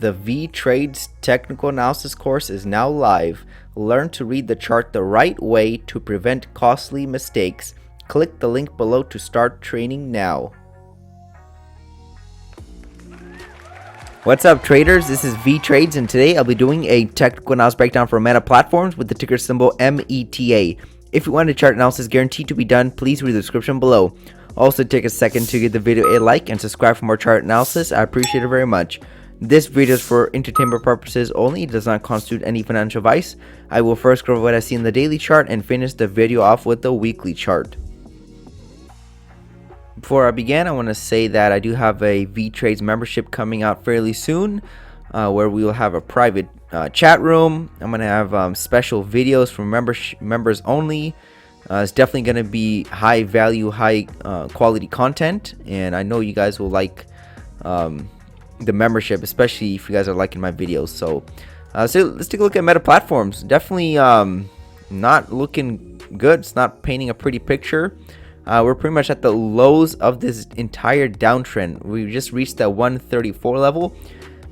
The Vee Trades technical analysis course is now live. Learn to read the chart the right way to prevent costly mistakes. Click the link below to start training now. What's up, traders? This is Vee Trades, and today I'll be doing a technical analysis breakdown for Meta platforms with the ticker symbol META. If you want a chart analysis guaranteed to be done, please read the description below. Also, take a second to give the video a like and subscribe for more chart analysis. I appreciate it very much. This video is for entertainment purposes only. It does not constitute any financial advice. I will first cover what I see in the daily chart and finish the video off with the weekly chart. Before I begin, I want to say that I do have a Vee Trades membership coming out fairly soon, where we will have a private chat room. I'm going to have special videos for members only. It's definitely going to be high value, high quality content, and I know you guys will like the membership, especially if you guys are liking my videos. So let's take a look at Meta platforms. Definitely not looking good. It's not painting a pretty picture. We're pretty much at the lows of this entire downtrend. We just reached that 134 level,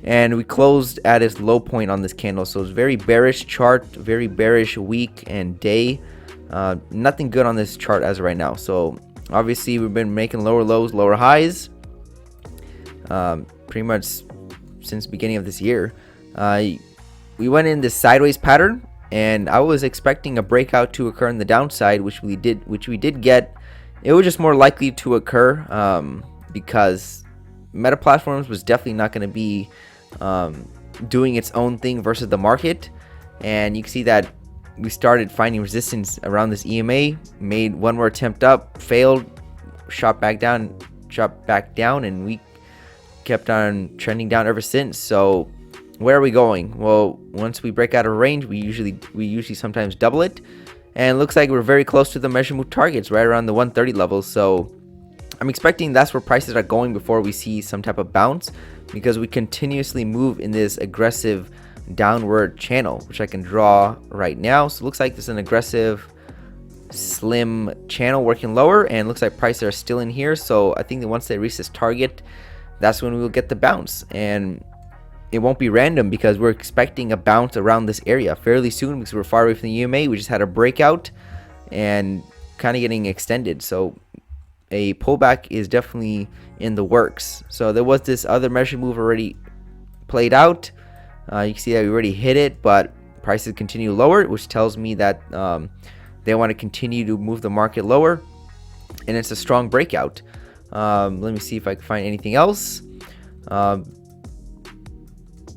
and we closed at its low point on this candle. So it's very bearish chart, very bearish week and day. Nothing good on this chart as of right now. So obviously we've been making lower lows, lower highs, pretty much since the beginning of this year. We went in this sideways pattern, and I was expecting a breakout to occur on the downside, which we did get. It was just more likely to occur because Meta platforms was definitely not going to be doing its own thing versus the market. And you can see that we started finding resistance around this EMA, made one more attempt up, failed, shot back down, and we kept on trending down ever since. So where are we going? Well, once we break out of range, we usually sometimes double it, and it looks like we're very close to the measure move targets, right around the 130 level. So I'm expecting that's where prices are going before we see some type of bounce, because we continuously move in this aggressive downward channel, which I can draw right now. So it looks like there's an aggressive slim channel working lower, and looks like prices are still in here. So I think that once they reach this target, that's when we will get the bounce, and it won't be random because we're expecting a bounce around this area fairly soon, because we're far away from the EMA. We just had a breakout and kind of getting extended, so a pullback is definitely in the works. So there was this other measure move already played out. You can see that we already hit it, but prices continue lower, which tells me that they want to continue to move the market lower, and it's a strong breakout. Let me see if I can find anything else.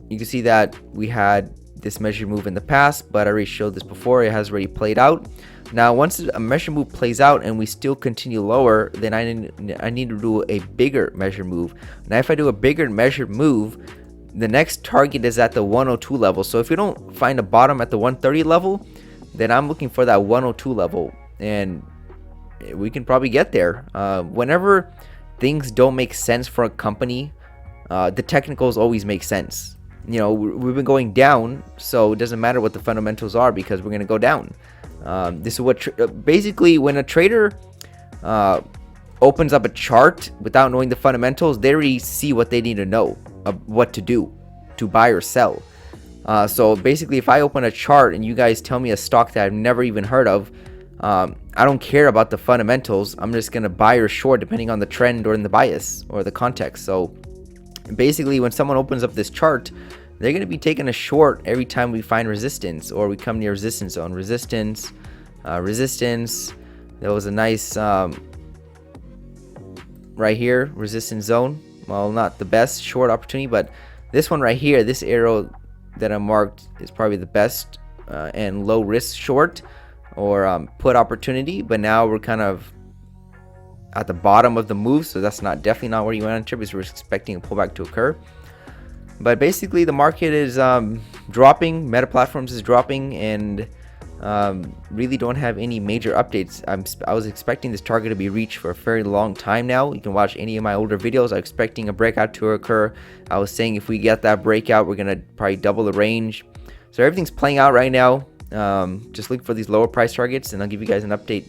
You can see that we had this measure move in the past, but I already showed this before. It has already played out. Now, once a measure move plays out and we still continue lower, then I need to do a bigger measure move. Now, if I do a bigger measure move, the next target is at the 102 level. So if we don't find a bottom at the 130 level, then I'm looking for that 102 level, and we can probably get there. Whenever things don't make sense for a company, the technicals always make sense. You know, we've been going down, so it doesn't matter what the fundamentals are, because we're going to go down. This is what basically, when a trader opens up a chart without knowing the fundamentals, they already see what they need to know, what to do to buy or sell. So basically, if I open a chart and you guys tell me a stock that I've never even heard of, I don't care about the fundamentals. I'm just going to buy or short depending on the trend or in the bias or the context. So basically, when someone opens up this chart, they're going to be taking a short every time we find resistance or we come near resistance zone. Resistance. There was a nice right here, resistance zone. Well, not the best short opportunity, but this one right here, this arrow that I marked, is probably the best and low risk short or put opportunity. But now we're kind of at the bottom of the move, so that's definitely not where you want to enter, because we're expecting a pullback to occur. But basically, the market is dropping, Meta platforms is dropping, and really don't have any major updates. I was expecting this target to be reached for a very long time now. You can watch any of my older videos. I'm expecting a breakout to occur. I was saying if we get that breakout, we're gonna probably double the range. So everything's playing out right now. Just look for these lower price targets, and I'll give you guys an update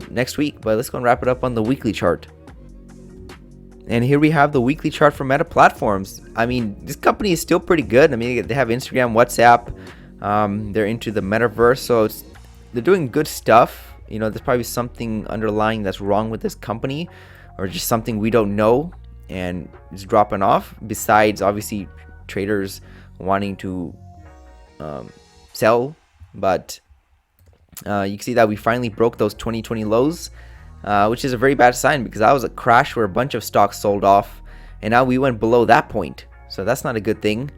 next week. But let's go and wrap it up on the weekly chart. And here we have the weekly chart for Meta Platforms. I mean, this company is still pretty good. I mean, they have Instagram, WhatsApp. They're into the metaverse, so they're doing good stuff. You know, there's probably something underlying that's wrong with this company, or just something we don't know, and it's dropping off. Besides, obviously, traders wanting to sell, but you can see that we finally broke those 2020 lows, which is a very bad sign, because that was a crash where a bunch of stocks sold off, and now we went below that point, so that's not a good thing.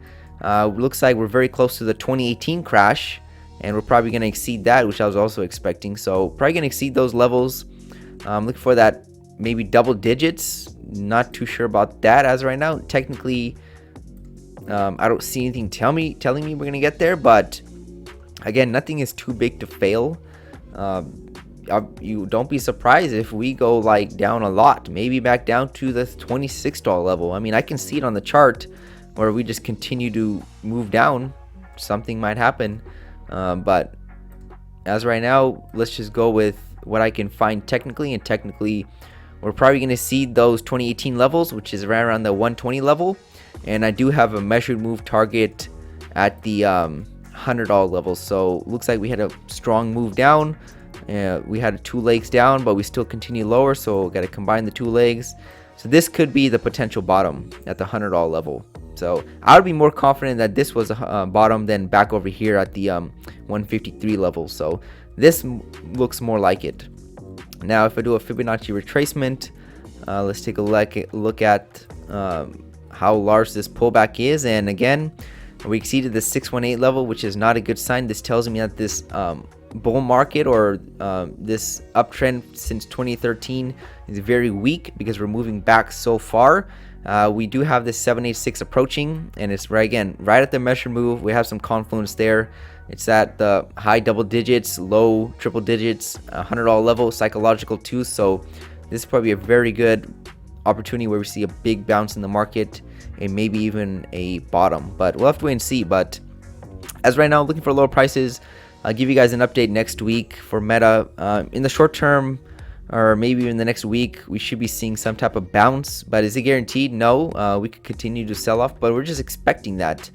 Looks like we're very close to the 2018 crash, and we're probably going to exceed that, which I was also expecting. So probably going to exceed those levels. Looking for that maybe double digits. Not too sure about that as right now. Technically, I don't see anything telling me we're going to get there, but again, nothing is too big to fail. You don't be surprised if we go like down a lot, maybe back down to the $26 level. I mean, I can see it on the chart where we just continue to move down. Something might happen, but as right now, let's just go with what I can find technically, and technically we're probably going to see those 2018 levels, which is right around the 120 level, and I do have a measured move target at the $100 level. So looks like we had a strong move down. We had 2 legs down, but we still continue lower, so got to combine the 2 legs. So this could be the potential bottom at the $100 level. So I would be more confident that this was a bottom than back over here at the 153 level. So this looks more like it. Now, if I do a Fibonacci retracement, let's take a look at how large this pullback is. And again, we exceeded the 618 level, which is not a good sign. This tells me that this bull market, or this uptrend since 2013, is very weak, because we're moving back so far. We do have this 786 approaching, and it's right at the measure move. We have some confluence there. It's at the high double digits, low triple digits, $100 level, psychological too. So this is probably a very good opportunity where we see a big bounce in the market, and maybe even a bottom, but we'll have to wait and see. But as right now, looking for lower prices. I'll give you guys an update next week for Meta. In the short term, or maybe in the next week, we should be seeing some type of bounce. But is it guaranteed? No. We could continue to sell off, but we're just expecting that.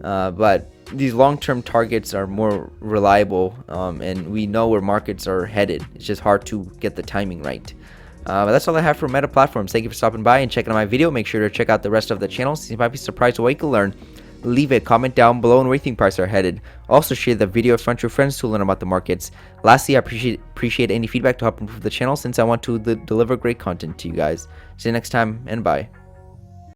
But these long-term targets are more reliable, and we know where markets are headed. It's just hard to get the timing right. But that's all I have for Meta Platforms. Thank you for stopping by and checking out my video. Make sure to check out the rest of the channels. You might be surprised what you can learn. Leave a comment down below on where you think prices are headed. Also, share the video in front of your friends to learn about the markets. Lastly, I appreciate any feedback to help improve the channel, since I want to deliver great content to you guys. See you next time, and bye.